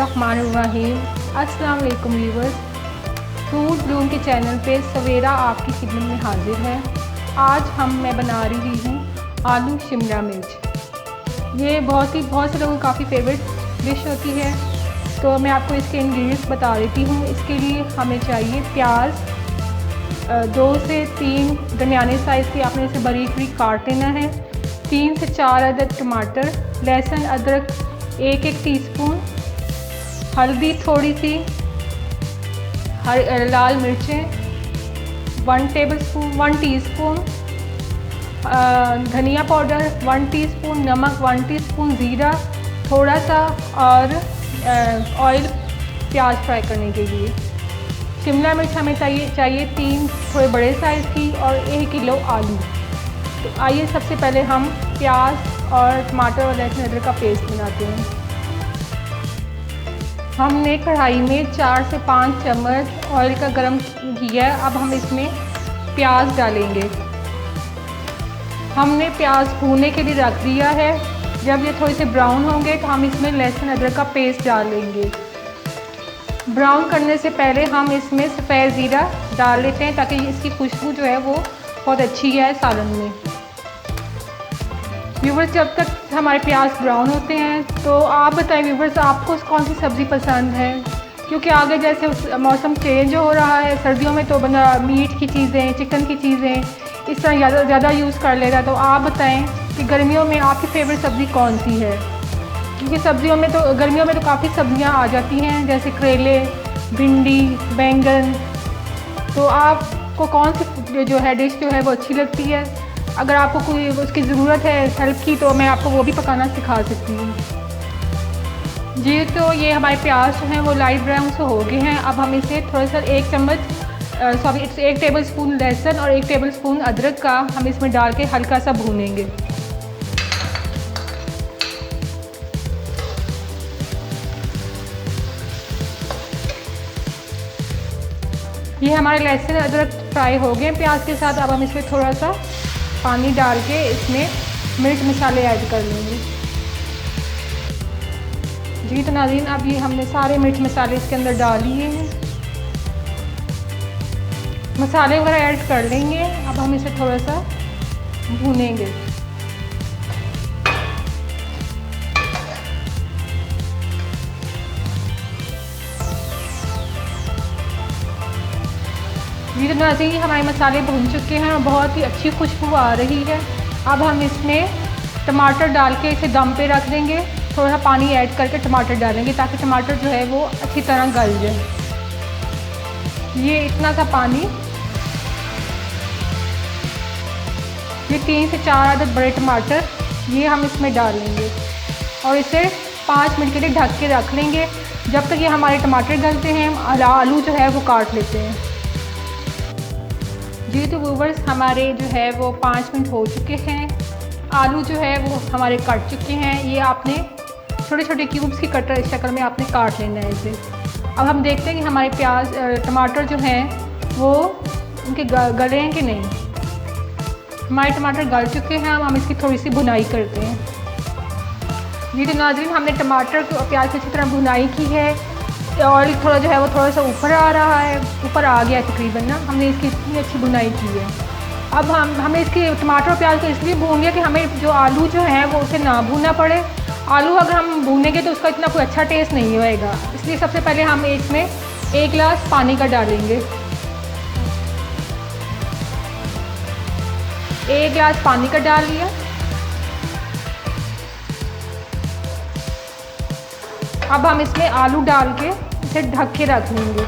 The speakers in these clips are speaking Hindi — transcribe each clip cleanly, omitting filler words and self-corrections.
बिस्मिल्लाहिर्रहमानिर्रहीम। अस्सलाम वालेकुम व्यूअर्स, फूड ब्लूम के चैनल पे सवेरा आपकी खिदमत में हाजिर है। आज मैं बना रही हूँ आलू शिमला मिर्च। ये बहुत से लोगों की काफ़ी फेवरेट डिश होती है। तो मैं आपको इसके इंग्रेडिएंट्स बता देती हूँ। इसके लिए हमें चाहिए प्याज 2 से 3 दरमियाने साइज़ के, आपने इसे बारीक बारीक काट लेना है। 3 से 4 अदद टमाटर, लहसुन अदरक 1 टीस्पून, हल्दी थोड़ी सी, लाल मिर्चें 1 टीस्पून, धनिया पाउडर 1 टीस्पून, नमक 1 टीस्पून, ज़ीरा थोड़ा सा और ऑयल प्याज फ्राई करने के लिए। शिमला मिर्च हमें चाहिए 3 थोड़े बड़े साइज़ की और 1 किलो आलू। तो आइए सबसे पहले हम प्याज और टमाटर और लहसुन अदरक का पेस्ट बनाते हैं। हमने कढ़ाई में 4 से 5 चम्मच ऑयल का गरम किया है। अब हम इसमें प्याज डालेंगे। हमने प्याज भूनने के लिए रख दिया है। जब ये थोड़े से ब्राउन होंगे तो हम इसमें लहसुन अदरक का पेस्ट डालेंगे। ब्राउन करने से पहले हम इसमें सफ़ेद ज़ीरा डाल लेते हैं ताकि इसकी खुशबू जो है वो बहुत अच्छी है सालन में। व्यूवर्स, जब तक हमारे प्याज ब्राउन होते हैं तो आप बताएं व्यूवर्स, आपको कौन सी सब्ज़ी पसंद है? क्योंकि आगे जैसे मौसम चेंज हो रहा है, सर्दियों में तो बना मीट की चीज़ें, चिकन की चीज़ें इस तरह ज़्यादा यूज़ कर लेता है। तो आप बताएं कि गर्मियों में आपकी फेवरेट सब्ज़ी कौन सी है? क्योंकि गर्मियों में तो काफ़ी सब्ज़ियाँ आ जाती हैं, जैसे करेले, भिंडी, बैंगन। तो आपको कौन सी जो है डिश जो है वो अच्छी लगती है? अगर आपको कोई उसकी ज़रूरत है हेल्प की तो मैं आपको वो भी पकाना सिखा सकती हूँ जी। तो ये हमारे प्याज जो हैं वो लाइट ब्राउन से हो गए हैं। अब हम इसे थोड़ा सा 1 टेबल स्पून लहसुन और 1 टेबल स्पून अदरक का हम इसमें डाल के हल्का सा भूनेंगे। ये हमारे लहसुन अदरक फ्राई हो गए प्याज के साथ। अब हम इसमें थोड़ा सा पानी डाल के इसमें मिर्च मसाले ऐड कर लेंगे जी। तो नाज़रीन, अब ये हमने सारे मिर्च मसाले इसके अंदर डाल लिए हैं। मसाले वगैरह ऐड कर लेंगे। अब हम इसे थोड़ा सा भूनेंगे। ये तो नाज़रीन, हमारे मसाले भून चुके हैं और बहुत ही अच्छी खुशबू आ रही है। अब हम इसमें टमाटर डाल के इसे दम पे रख देंगे। थोड़ा सा पानी ऐड करके टमाटर डालेंगे ताकि टमाटर जो है वो अच्छी तरह गल जाए। ये इतना सा पानी, ये 3 से 4 अदद बड़े टमाटर ये हम इसमें डालेंगे और इसे 5 मिनट के लिए ढक के रख लेंगे। जब तक ये हमारे टमाटर गलते हैं आलू जो है वो काट लेते हैं जी। तो व्यूवर्स, हमारे जो है वो 5 मिनट हो चुके हैं। आलू जो है वो हमारे कट चुके हैं। ये आपने छोटे छोटे क्यूब्स की कटर शक्ल में आपने काट लेना है इसे। अब हम देखते हैं कि हमारे टमाटर जो हैं वो उनके गले हैं कि नहीं। हमारे टमाटर गल चुके हैं। अब हम इसकी थोड़ी सी भुनाई करते हैं जी। तो नाज़रीन, हमने टमाटर को प्याज की अच्छी तरह भुनाई की है। ऑयल थोड़ा जो है वो थोड़ा सा ऊपर आ रहा है, ऊपर आ गया तकरीबन ना। हमने इसकी इतनी अच्छी भुनाई की है। अब हमें इसके टमाटर और प्याज को इसलिए भून लिया कि हमें जो आलू जो है वो उसे ना भूनना पड़े। आलू अगर हम भूनेंगे तो उसका इतना कोई अच्छा टेस्ट नहीं होएगा। इसलिए सबसे पहले हम इसमें 1 गिलास पानी का डालेंगे। 1 गिलास पानी का डाल लिया। अब हम इसमें आलू डाल के इसे ढक के रख लेंगे।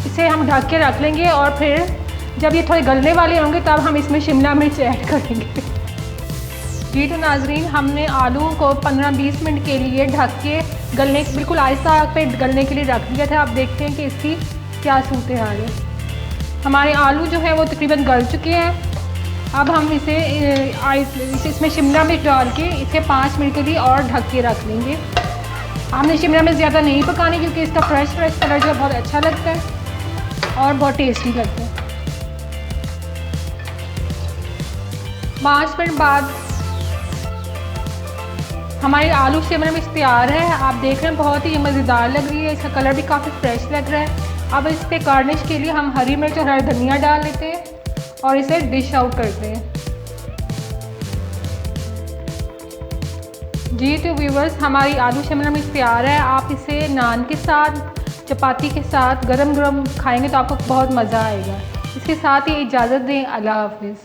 इसे हम ढक के रख लेंगे और फिर जब ये थोड़े गलने वाले होंगे तब हम इसमें शिमला मिर्च ऐड करेंगे जी। तो नाज़रीन, हमने आलू को 15-20 मिनट के लिए ढक के बिल्कुल आहिस्ता आग पे गलने के लिए रख दिया था। आप देखते हैं कि इसकी क्या सूरत हाल है। हमारे आलू जो है वो तकरीबन गल चुके हैं। अब हम इसमें शिमला मिर्च डाल के इसे 5 मिनट के लिए और ढक के रख लेंगे। हमने शिमला मिर्च ज़्यादा नहीं पकानी क्योंकि इसका फ्रेश कलर जो है बहुत अच्छा लगता है और बहुत टेस्टी लगता है। 5 मिनट बाद हमारी आलू शिमला मिर्च तैयार है। आप देख रहे हैं बहुत ही मज़ेदार लग रही है, इसका कलर भी काफ़ी फ्रेश लग रहा है। अब इस पे गार्निश के लिए हम हरी मिर्च और हरा धनिया डाल लेते हैं और इसे डिश आउट करते हैं। जी तो व्यूवर्स, हमारी आलू शिमला मिर्च तैयार है। आप इसे नान के साथ, चपाती के साथ गरम गरम खाएंगे तो आपको बहुत मज़ा आएगा। इसके साथ ही इजाज़त दें, अल्लाह हाफ़िज़।